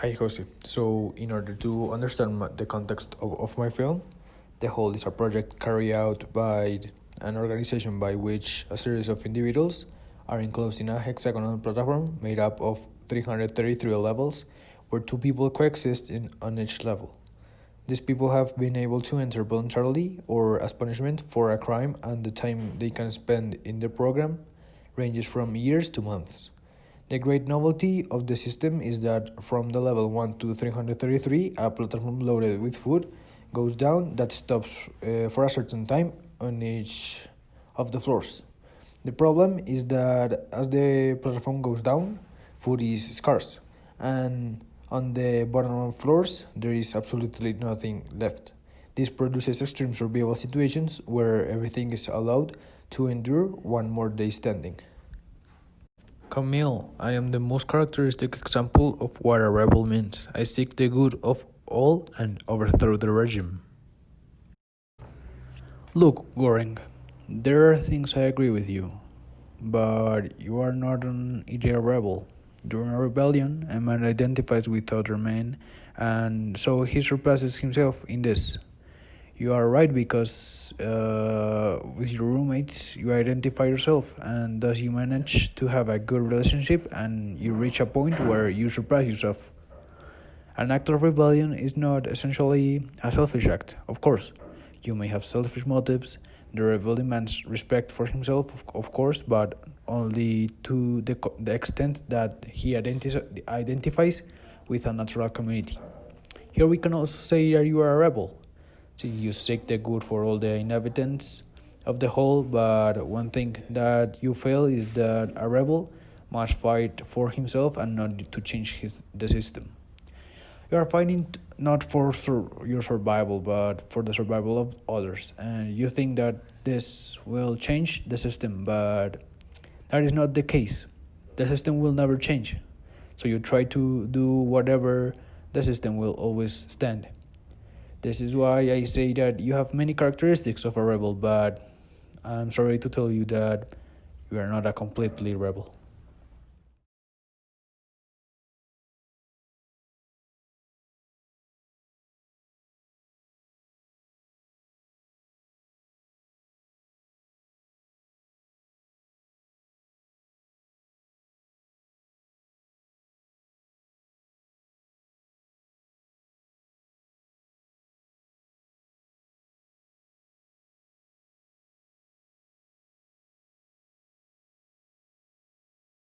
Hi, Jose. So, in order to understand the context of my film, the whole is a project carried out by an organization by which a series of individuals are enclosed in a hexagonal platform made up of 333 levels, where two people coexist on each level. These people have been able to enter voluntarily or as punishment for a crime, and the time they can spend in the program ranges from years to months. The great novelty of the system is that from the level 1 to 333, a platform loaded with food goes down that stops for a certain time on each of the floors. The problem is that as the platform goes down, food is scarce, and on the bottom floors, there is absolutely nothing left. This produces extreme survival situations where everything is allowed to endure one more day standing. Camille, I am the most characteristic example of what a rebel means. I seek the good of all and overthrow the regime. Look, Goring, there are things I agree with you, but you are not an ideal rebel. During a rebellion, a man identifies with other men, and so he surpasses himself in this. You are right because with your roommates you identify yourself, and thus you manage to have a good relationship and you reach a point where you surpass yourself. An act of rebellion is not essentially a selfish act, of course. You may have selfish motives. The rebel demands respect for himself, of course, but only to the extent that he identifies with a natural community. Here we can also say that you are a rebel. So you seek the good for all the inhabitants of the whole, but one thing that you fail is that a rebel must fight for himself and not to change the system. You are fighting not for your survival, but for the survival of others. And you think that this will change the system, but that is not the case. The system will never change. So you try to do whatever, the system will always stand. This is why I say that you have many characteristics of a rebel, but I'm sorry to tell you that you are not a completely rebel.